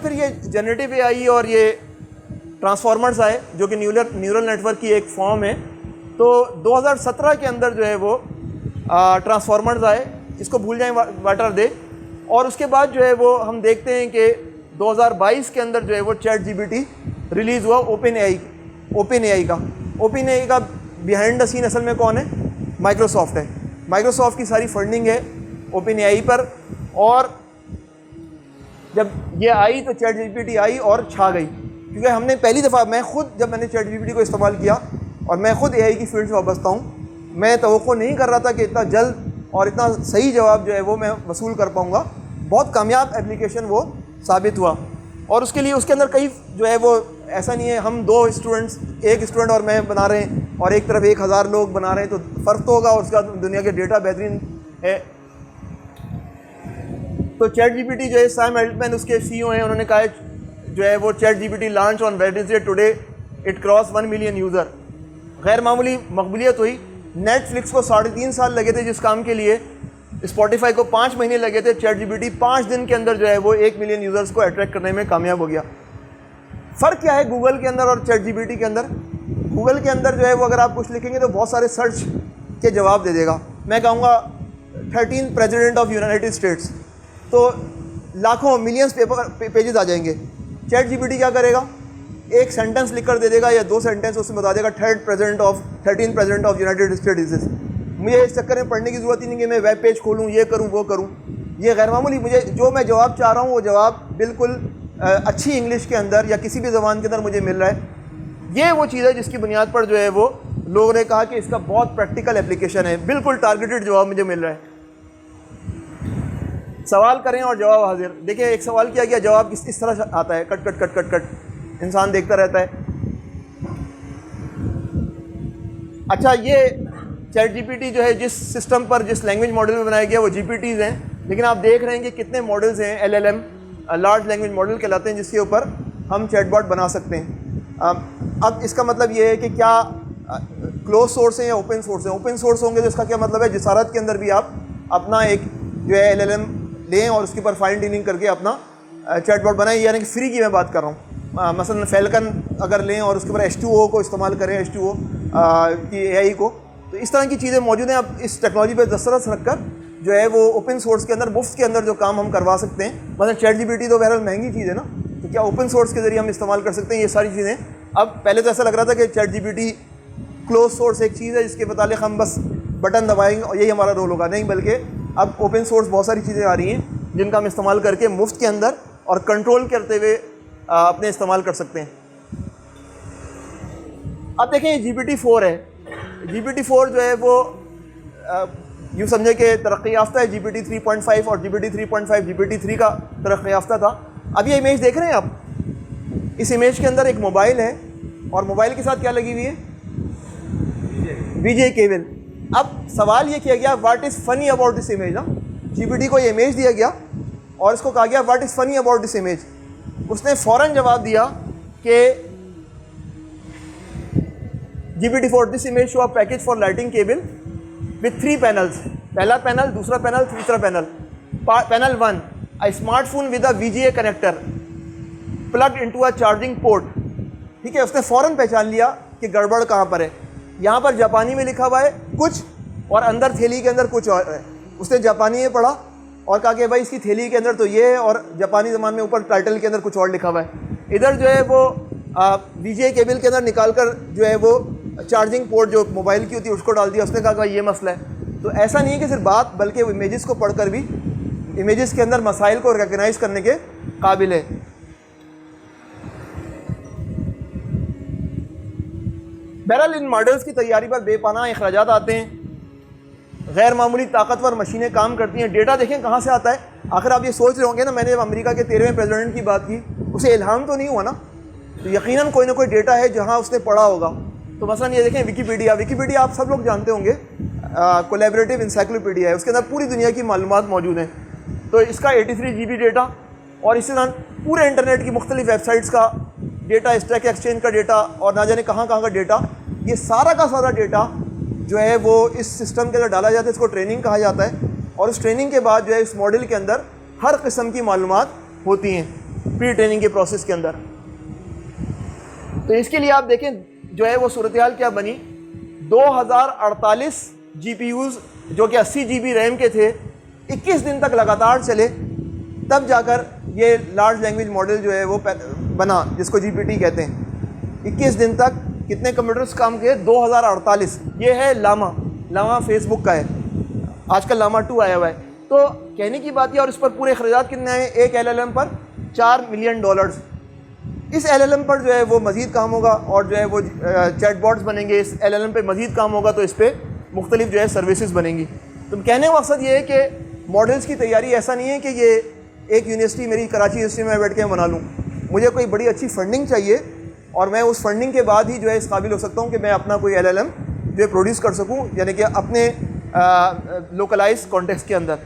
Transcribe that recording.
फिर ये generative AI और ये ट्रांसफॉर्मर्स आए जो कि न्यूरल नेटवर्क की एक फॉर्म है। तो 2017 के अंदर जो है वो ट्रांसफॉर्मर्स आए, इसको भूल जाएं वाटर दे। और उसके बाद जो है वो हम देखते हैं कि 2022 के अंदर जो है वो चैट जीपीटी रिलीज़ हुआ ओपन एआई का बिहाइंड द सीन असल में कौन है? माइक्रोसॉफ्ट है। माइक्रोसॉफ्ट की सारी फंडिंग है ओपन एआई पर। और जब ये आई तो चैट जीपीटी आई और छा गई, क्योंकि हमने पहली दफ़ा, मैंने चैट जीपीटी को इस्तेमाल किया और मैं खुद एआई की फील्ड से वाबस्ता हूँ, मैं तवक्को नहीं कर रहा था कि इतना जल्द और इतना सही जवाब जो है वो मैं वसूल कर पाऊँगा। बहुत कामयाब एप्लीकेशन वो साबित हुआ। और उसके लिए उसके अंदर कई जो है वो, ऐसा नहीं है हम दो स्टूडेंट्स, एक स्टूडेंट और मैं बना रहे हैं और एक तरफ 1000 लोग बना रहे हैं तो फ़र्क तो होगा, और उसका दुनिया के डेटा बेहतरीन है। तो चैट जीपीटी जो है, सैम एल्टमैन उसके सीईओ हैं, उन्होंने कहा जो है वो chat GPT launch on Wednesday, today it cross 1 million user. गैर मामूली मकबूलियत हुई। नेटफ्लिक्स को 3.5 साल लगे थे जिस काम के लिए, स्पॉटिफाई को 5 महीने लगे थे, चैट जीपीटी 5 दिन के अंदर जो है वो 1 मिलियन यूज़र्स को अट्रैक्ट करने में कामयाब हो गया। फ़र्क क्या है गूगल के अंदर और चैट जीपीटी के अंदर? गूगल के अंदर जो है वो अगर आप कुछ लिखेंगे तो बहुत सारे सर्च के जवाब दे देगा। मैं कहूँगा 13 प्रेसिडेंट ऑफ यूनाइटेड स्टेट्स, तो लाखों मिलियंस पेजेस आ जाएंगे। चैट जीपीटी क्या करेगा? एक सेंटेंस लिख कर दे देगा या 2 सेंटेंस, उसमें बता देगा 13 प्रेसिडेंट ऑफ यूनाइटेड स्टेट्स। मुझे इस चक्कर में पढ़ने की ज़रूरत ही नहीं कि मैं वेब पेज खोलूँ, ये करूँ वो करूँ। ये गैर मामूली, मुझे जो मैं जवाब चाह रहा हूँ वो जवाब बिल्कुल अच्छी इंग्लिश के अंदर या किसी भी ज़बान के अंदर मुझे मिल रहा है। ये वो चीज़ है जिसकी बुनियाद पर जो है वो लोगों ने कहा कि इसका बहुत प्रैक्टिकल एप्लीकेशन है, बिल्कुल टारगेटेड जवाब मुझे मिल रहा है। सवाल करें और जवाब हाजिर। देखिए, एक सवाल किया गया, जवाब इस तरह आता है, cut cut cut cut cut, इंसान देखता रहता है। अच्छा, ये चैट जीपीटी जो है जिस सिस्टम पर, जिस लैंग्वेज मॉडल में बनाया गया वो जीपीटीज़ हैं, लेकिन आप देख रहे हैं कि कितने मॉडल्स हैं, एलएलएम, लार्ज लैंग्वेज मॉडल कहलाते हैं, जिसके ऊपर हम चैटबॉट बना सकते हैं। अब इसका मतलब ये है कि क्या क्लोज सोर्स है या ओपन सोर्स है? ओपन सोर्स होंगे तो इसका क्या मतलब है, जिसारत के अंदर भी आप अपना एक जो है एलएलएम लें और उसके ऊपर फाइन ट्यूनिंग करके अपना चैटबॉट बनाएं, यानी कि फ्री की मैं बात कर रहा हूँ। मसलन फैल्कन अगर लें और उसके ऊपर H2O को इस्तेमाल करें, H2O की AI को, तो इस तरह की चीज़ें मौजूद हैं। अब इस टेक्नोलॉजी पर दस्तरस रखकर जो है वो ओपन सोर्स के अंदर, मुफ्त के अंदर जो काम हम करवा सकते हैं, मतलब चैट जीपीटी तो बहरहाल महंगी चीज़ है ना, तो क्या ओपन सोर्स के ज़रिए हम इस्तेमाल कर सकते हैं ये सारी चीज़ें। अब पहले तो ऐसा लग रहा था कि चैट जीपीटी क्लोज सोर्स एक चीज़ है जिसके मुतालिक हम बस बटन दबाएंगे और यही हमारा रोल होगा, नहीं, बल्कि अब ओपन सोर्स बहुत सारी चीज़ें आ रही हैं जिनका हम इस्तेमाल करके मुफ्त के अंदर और कंट्रोल करते हुए अपने इस्तेमाल कर सकते हैं। अब देखें, GPT-4 है। GPT-4 जो है वो यूँ समझे कि तरक्की याफ्ता है। GPT 3.5 और GPT 3.5 GPT-3 का तरक्की याफ्ता था। अब ये इमेज देख रहे हैं आप, इस इमेज के अंदर एक मोबाइल है और मोबाइल के साथ क्या लगी हुई है? VGA cable. अब सवाल ये किया गया, what is funny about this image ना? GPT को ये इमेज दिया गया और इसको कहा गया what is funny about this image. उसने फ़ौरन जवाब दिया कि GPT-4 this image show a package for lighting cable with 3 panels. पहला पैनल, दूसरा पैनल, तीसरा panel. Panel 1, a smartphone with a VGA connector plug into a charging port. ठीक है, उसने फ़ौरन पहचान लिया कि गड़बड़ कहाँ पर है। यहाँ पर जापानी में लिखा हुआ है कुछ और अंदर थैली के अंदर कुछ और है। उसने जापानी में पढ़ा और कहा कि भाई इसकी थैली के अंदर तो ये है, और जापानी ज़बान में ऊपर टाइटल के अंदर कुछ और लिखा हुआ है। इधर जो है वो VGA केबल के अंदर निकाल कर जो है वो चार्जिंग पोर्ट जो मोबाइल की होती है उसको डाल दिया। उसने कहा भाई ये मसला है। तो ऐसा नहीं है कि सिर्फ बात, बल्कि वो इमेजेस को पढ़कर भी इमेजेस के अंदर मसाइल को रिकग्नाइज करने के काबिल है। बहरहाल इन मॉडल्स की तैयारी पर बेपनाह अखराजात आते हैं, गैर मामूली ताकतवर मशीनें काम करती हैं। डेटा देखें कहाँ से आता है। आखिर आप ये सोच रहे होंगे ना, मैंने जब अमेरिका के 13वें प्रेसिडेंट की बात की, उसे इल्हाम तो नहीं हुआ ना, तो यकीनन कोई ना कोई डेटा है जहाँ उसने पढ़ा होगा। तो मसलन ये देखें, विकीपीडिया आप सब लोग जानते होंगे, कोलैबोरेटिव इंसाइक्लोपीडिया है, उसके अंदर पूरी दुनिया की मालूमात मौजूद हैं। तो इसका 83 GB डेटा और इसी तरह पूरे इंटरनेट की मुख्तलिफ वेबसाइट्स का डेटा, स्टॉक एक्सचेंज का डेटा और ना जाने कहाँ कहाँ का डेटा, ये सारा का सारा डेटा जो है वो इस सिस्टम के अंदर डाला जाता है। इसको ट्रेनिंग कहा जाता है और उस ट्रेनिंग के बाद जो है इस मॉडल के अंदर हर किस्म की मालूमात होती हैं। प्री ट्रेनिंग के प्रोसेस के अंदर। तो इसके लिए आप देखें जो है वो सूरत हाल क्या बनी। 2048 GPUs जो कि 80 GB रैम के थे 21 दिन तक लगातार चले, तब जाकर ये लार्ज लैंग्वेज मॉडल जो है वो बना जिसको GPT कहते हैं। 21 दिन तक कितने कंप्यूटर्स काम किए? 2048। ये है लामा फेसबुक का है, आजकल लामा 2 आया हुआ है। तो कहने की बात है, और इस पर पूरे खर्चात कितने आए? एक LLM पर $4 मिलियन। इस LLM पर जो है वो मज़ीद काम होगा और जो है वो चैटबॉट्स बनेंगे। इस LLM पे मज़ीद काम होगा तो इस पर मुख्तलिफ जो है सर्विसेज बनेंगी। तो कहने का मकसद ये है कि मॉडल्स की तैयारी ऐसा नहीं है कि ये एक यूनिवर्सिटी मेरी कराची यूनिवर्सिटी में बैठ के बना लूँ। मुझे कोई बड़ी अच्छी फंडिंग चाहिए और मैं उस फंडिंग के बाद ही जो है इस काबिल हो सकता हूँ कि मैं अपना कोई LLM जो है प्रोड्यूस कर सकूँ, यानी कि अपने लोकलाइज कॉन्टेक्स्ट के अंदर।